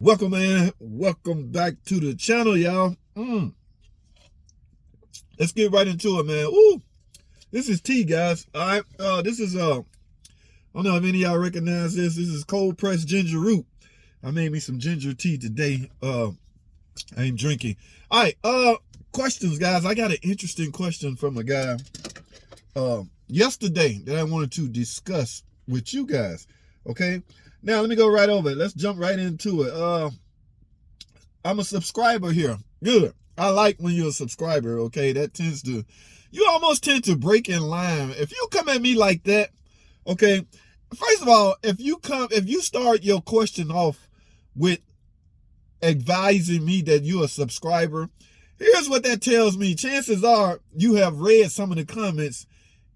Welcome, man. Welcome back to the channel, y'all. Let's get right into it, man. Ooh, this is tea, guys. All right. This is I don't know if any of y'all recognize this. This is cold pressed ginger root. I made me some ginger tea today. I ain't drinking. All right. Questions, guys. I got an interesting question from a guy yesterday that I wanted to discuss with you guys. Okay. Now, let me go right over it. Let's jump right into it. I'm a subscriber here. Good. I like when you're a subscriber, okay? That tends to, you almost tend to break in line. If you come at me like that, okay, first of all, if you start your question off with advising me that you're a subscriber, here's what that tells me. Chances are you have read some of the comments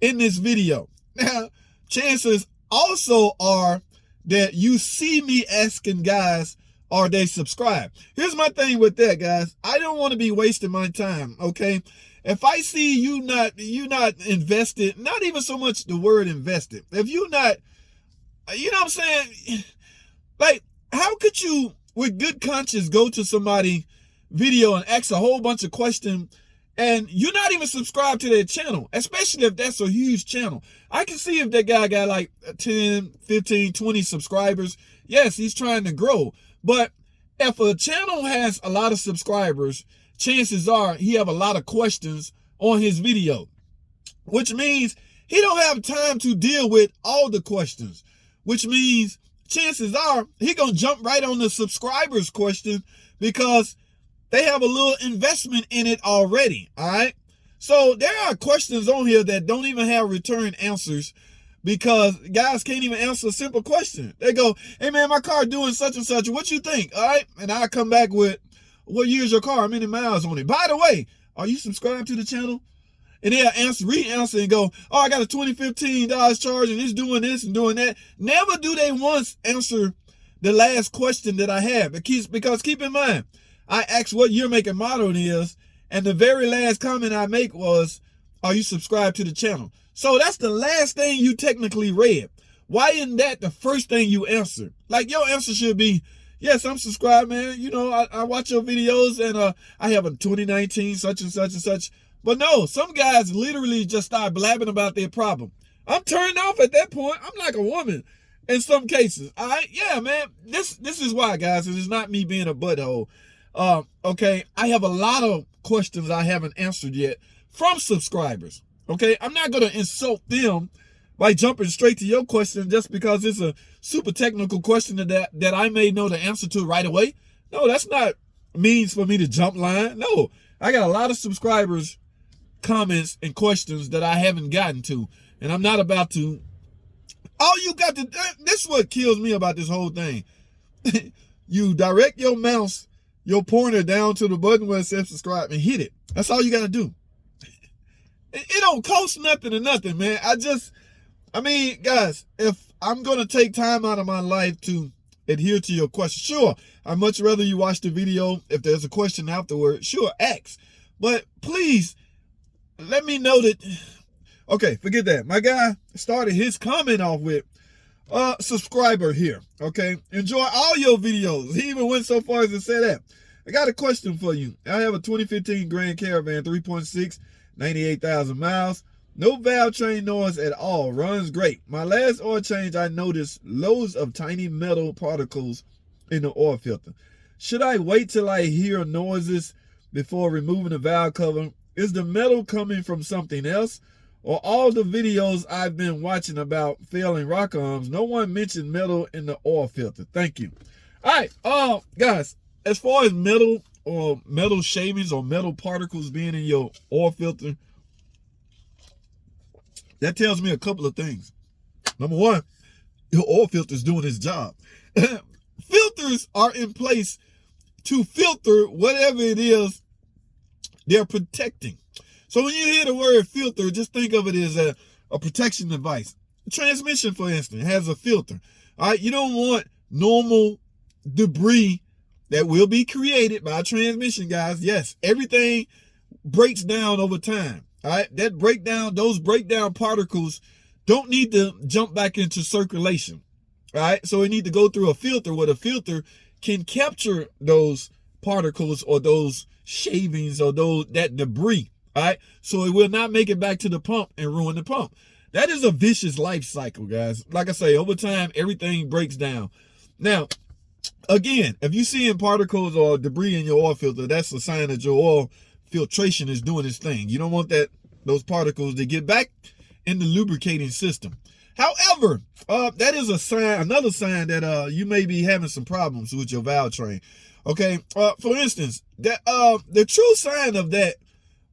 in this video. Now, chances also are that you see me asking guys, are they subscribed? Here's my thing with that, guys. I don't want to be wasting my time, okay? If I see you not invested, not even so much the word invested. If you not, you know what I'm saying? Like, how could you, with good conscience, go to somebody's video and ask a whole bunch of questions and you're not even subscribed to their channel, especially if that's a huge channel? I can see if that guy got like 10, 15, 20 subscribers. Yes, he's trying to grow. But if a channel has a lot of subscribers, chances are he have a lot of questions on his video, which means he don't have time to deal with all the questions, which means chances are he gonna jump right on the subscribers question because they have a little investment in it already, all right? So there are questions on here that don't even have return answers because guys can't even answer a simple question. They go, hey man, my car doing such and such. What you think, all right? And I come back with, what year's your car? How many miles on it? By the way, are you subscribed to the channel? And they'll re-answer and go, oh, I got a 2015 Dodge Charger and it's doing this and doing that. Never do they once answer the last question that I have. Because keep in mind, I asked what year, make, and model it is, and the very last comment I make was, are you subscribed to the channel? So that's the last thing you technically read. Why isn't that the first thing you answer? Like, your answer should be, yes, I'm subscribed, man. You know, I watch your videos, and I have a 2019 such and such and such. But no, some guys literally just start blabbing about their problem. I'm turned off at that point. I'm like a woman in some cases. All right? Yeah, man. This is why, guys. It is not me being a butthole. Okay, I have a lot of questions I haven't answered yet from subscribers. Okay, I'm not going to insult them by jumping straight to your question just because it's a super technical question that I may know the answer to right away. No, that's not means for me to jump line. No, I got a lot of subscribers' comments and questions that I haven't gotten to, and I'm not about to. All you got to, this is what kills me about this whole thing. You direct your mouse, your pointer down to the button where it says subscribe and hit it. That's all you got to do. It don't cost nothing or nothing, man. I mean, guys, if I'm going to take time out of my life to adhere to your question, sure, I'd much rather you watch the video. If there's a question afterward, sure, ask. But please, let me know that, okay, forget that. My guy started his comment off with, subscriber here, okay? Enjoy all your videos. He even went so far as to say that. I got a question for you. I have a 2015 Grand Caravan 3.6, 98,000 miles. No valve train noise at all. Runs great. My last oil change, I noticed loads of tiny metal particles in the oil filter. Should I wait till I hear noises before removing the valve cover? Is the metal coming from something else? Or all the videos I've been watching about failing rock arms, no one mentioned metal in the oil filter. Thank you. All right, guys, as far as metal or metal shavings or metal particles being in your oil filter, that tells me a couple of things. Number one, your oil filter is doing its job. Filters are in place to filter whatever it is they're protecting. So when you hear the word filter, just think of it as a protection device. Transmission, for instance, has a filter. All right, you don't want normal debris that will be created by a transmission, guys. Yes, everything breaks down over time. All right, those breakdown particles don't need to jump back into circulation. All right, so it need to go through a filter where the filter can capture those particles or those shavings or that debris. All right, so it will not make it back to the pump and ruin the pump. That is a vicious life cycle, guys. Like I say, over time, everything breaks down. Now, again, if you're seeing particles or debris in your oil filter, that's a sign that your oil filtration is doing its thing. You don't want those particles to get back in the lubricating system. However, that is a sign, another sign that you may be having some problems with your valve train. Okay, for instance, that the true sign of that,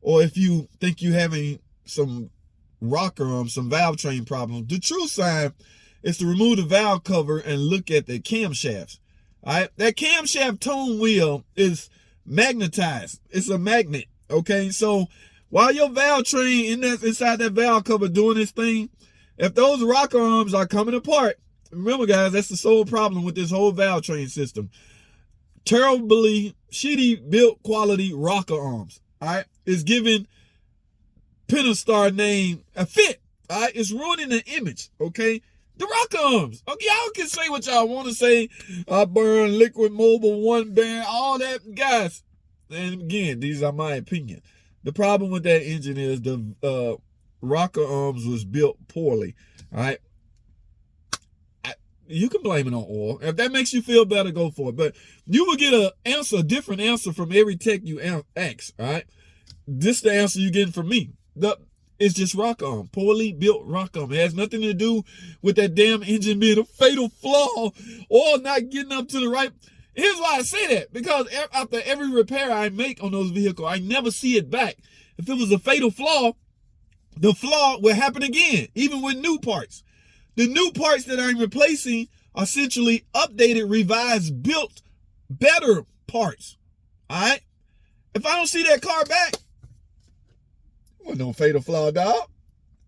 or if you think you're having some rocker some valve train problems, the true sign is to remove the valve cover and look at the camshafts. All right, that camshaft tone wheel is magnetized. It's a magnet. Okay, so while your valve train inside that valve cover doing its thing, if those rocker arms are coming apart, remember, guys, that's the sole problem with this whole valve train system. Terribly shitty built quality rocker arms. All right, it's giving Pentastar name a fit. All right, it's ruining the image. Okay, the rocker arms. Okay, y'all can say what y'all want to say. I burn liquid mobile one band, all that, guys. And again, these are my opinion. The problem with that engine is the rocker arms was built poorly. All right, you can blame it on oil. If that makes you feel better, go for it. But you will get a different answer from every tech you ask. All right, this is the answer you're getting from me. It's just rock arm, poorly built rock arm. It has nothing to do with that damn engine being a fatal flaw or not getting up to the right. Here's why I say that, because after every repair I make on those vehicles, I never see it back. If it was a fatal flaw, the flaw will happen again, even with new parts. The new parts that I'm replacing are essentially updated, revised, built, better parts. All right? If I don't see that car back, it wasn't no fatal flaw, dog.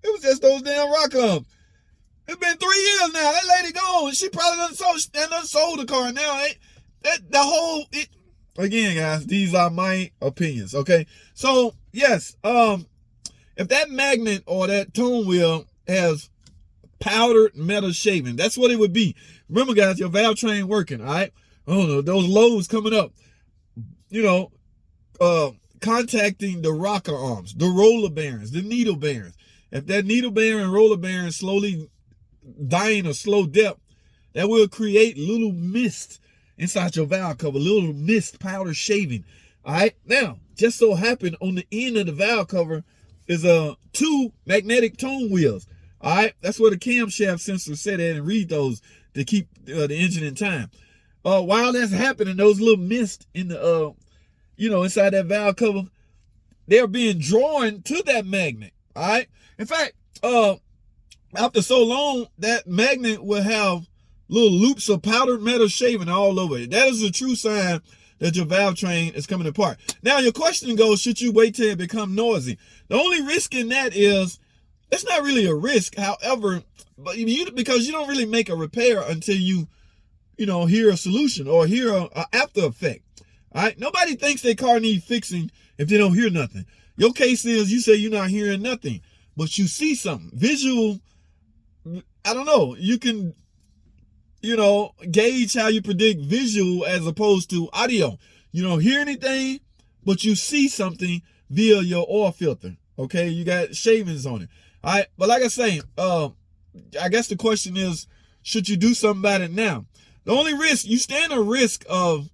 It was just those damn rock arms. It's been 3 years now. That lady gone. She probably done sold the car now. Again, guys, these are my opinions, okay? So, yes, if that magnet or that tone wheel has powdered metal shaving, that's what it would be. Remember, guys, your valve train working, all right? Oh, no, those loads coming up, contacting the rocker arms, the roller bearings, the needle bearings. If that needle bearing and roller bearing slowly dying a slow death, that will create little mist inside your valve cover, little mist powder shaving. All right, now just so happened on the end of the valve cover is two magnetic tone wheels. All right, that's where the camshaft sensor set at, and read those to keep the engine in time. While that's happening, those little mist in the inside that valve cover, they're being drawn to that magnet. All right, in fact, after so long, that magnet will have little loops of powdered metal shaving all over it. That is a true sign that your valve train is coming apart. Now, your question goes, should you wait till it become noisy? The only risk in that is, it's not really a risk, however, but because you don't really make a repair until you hear a solution or hear a after effect. All right, nobody thinks their car needs fixing if they don't hear nothing. Your case is, you say you're not hearing nothing, but you see something. Visual, I don't know, you can gauge how you predict visual as opposed to audio. You don't hear anything, but you see something via your oil filter. Okay, you got shavings on it. All right, but like I say, I guess the question is, should you do something about it now? The only risk, you stand a risk of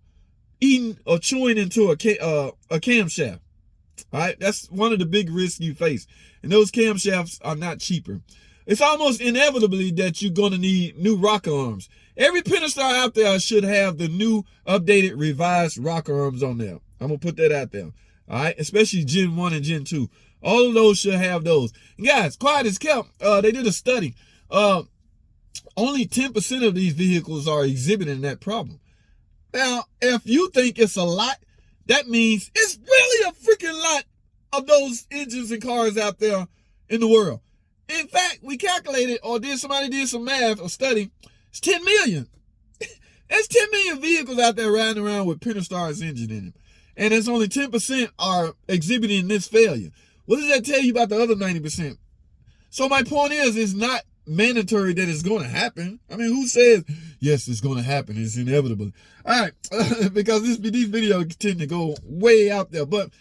eating or chewing into a camshaft. All right, that's one of the big risks you face. And those camshafts are not cheaper. It's almost inevitably that you're going to need new rocker arms. Every Pentastar out there should have the new, updated, revised rocker arms on there. I'm going to put that out there. All right, especially Gen 1 and Gen 2. All of those should have those. And guys, quiet as kept, they did a study. Only 10% of these vehicles are exhibiting that problem. Now, if you think it's a lot, that means it's really a freaking lot of those engines and cars out there in the world. In fact, we calculated, or somebody did some math or study, it's 10 million. There's 10 million vehicles out there riding around with Pentastar's engine in them. And it's only 10% are exhibiting this failure. What does that tell you about the other 90%? So my point is, it's not mandatory that it's going to happen. I mean, who says, yes, it's going to happen, it's inevitable? All right, because these videos tend to go way out there. But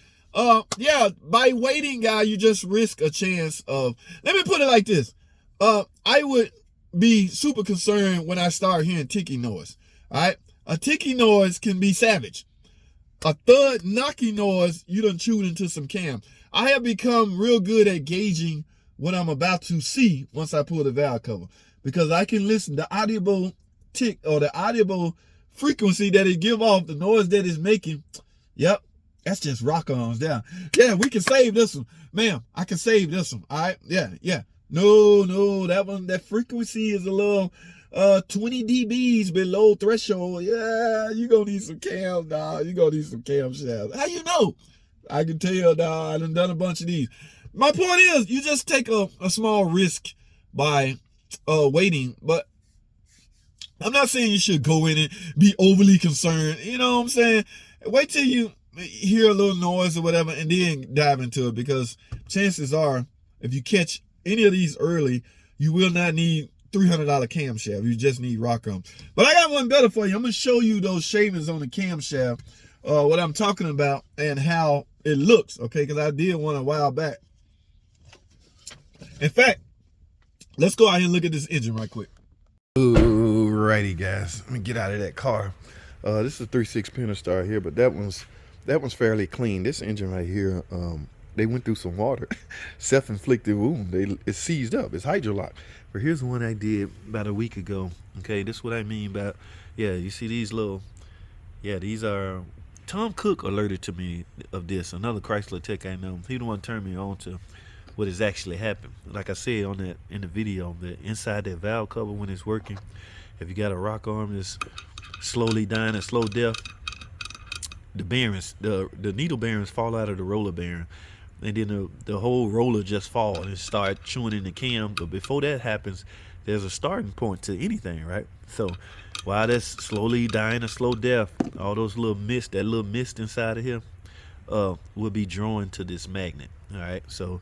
yeah, by waiting, guy, you just risk a chance of, let me put it like this. I would be super concerned when I start hearing ticking noise. All right, a ticking noise can be savage. A thud knocking noise, you done chewed into some cam. I have become real good at gauging what I'm about to see once I pull the valve cover, because I can listen the audible tick or the audible frequency that it give off, the noise that it's making. Yep, that's just rock arms down. Yeah, we can save this one, ma'am. I can save this one. All right, yeah. No, that frequency is a little 20 dBs below threshold. Yeah, you gonna need some cam, dog. You gonna need some camshafts. How you know? I can tell, dog. I done a bunch of these. My point is, you just take a small risk by waiting. But I'm not saying you should go in and be overly concerned. You know what I'm saying? Wait till you hear a little noise or whatever, and then dive into it, because chances are, if you catch any of these early, you will not need $300 camshaft. You just need rock arms. But I got one better for you. I'm gonna show you those shavings on the camshaft, what I'm talking about and how it looks. Okay, because I did one a while back. In fact, let's go out here and look at this engine right quick. Alrighty, guys. Let me get out of that car. This is a 3.6 Pentastar here, but that one's fairly clean. This engine right here, they went through some water. Self-inflicted wound. It's seized up. It's hydrolocked. But here's one I did about a week ago. Okay, this is what I mean by, yeah, you see these little, yeah, these are, Tom Cook alerted to me of this. Another Chrysler tech I know. He the one turned me on to what has actually happened. Like I said in the video, that inside that valve cover when it's working, if you got a rock arm that's slowly dying a slow death, the bearings, the needle bearings fall out of the roller bearing, and then the whole roller just fall and start chewing in the cam. But before that happens, there's a starting point to anything, right? So while that's slowly dying a slow death, all those little mist, that little mist inside of here, will be drawn to this magnet. All right, so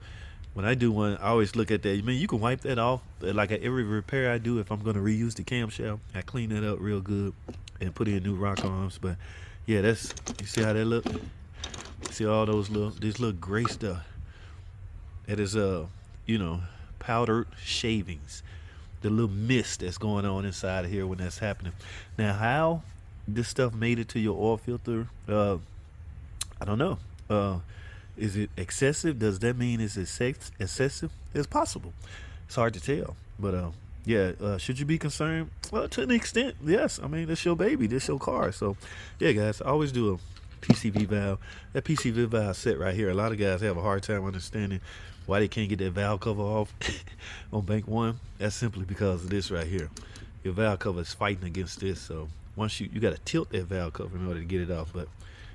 when I do one, I always look at that. I mean, you can wipe that off. Like at every repair I do, if I'm going to reuse the camshaft, I clean that up real good and put in new rock arms. But yeah, that's, you see how that look? See all those this little gray stuff? That is you know, powdered shavings. The little mist that's going on inside of here when that's happening. Now, how this stuff made it to your oil filter, I don't know. Is it excessive? Does that mean it's excessive? It's possible. It's hard to tell. But yeah, should you be concerned? Well, to an extent, yes. I mean, it's your baby, this your car. So yeah, guys, I always do a PCV valve. That PCV valve set right here, a lot of guys have a hard time understanding why they can't get that valve cover off on bank one. That's simply because of this right here. Your valve cover is fighting against this. So once you got to tilt that valve cover in order to get it off. But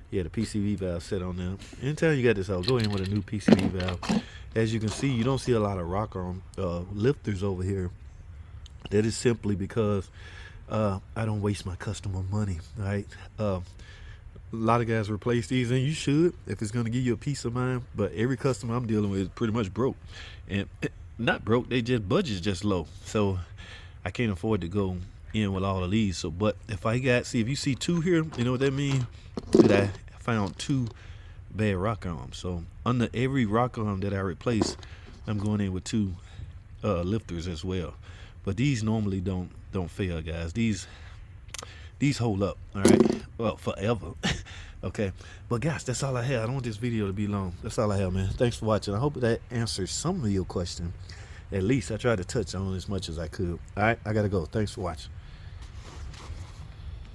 yeah, the PCV valve set on there. Anytime you got this out, go in with a new PCV valve. As you can see, you don't see a lot of rock arm lifters over here. That is simply because I don't waste my customer money, right? A lot of guys replace these, and you should if it's going to give you a peace of mind. But every customer I'm dealing with is pretty much broke, and not broke. They just budget's just low, so I can't afford to go in with all of these. So, but if I got, see, if you see two here, you know what that means? That I found two bad rock arms. So under every rock arm that I replace, I'm going in with two lifters as well. But these normally don't fail, guys. These hold up, all right? Well, forever. Okay, but guys, that's all I have. I don't want this video to be long. That's all I have, man. Thanks for watching. I hope that answers some of your question. At least I tried to touch on as much as I could. All right, I gotta go. Thanks for watching.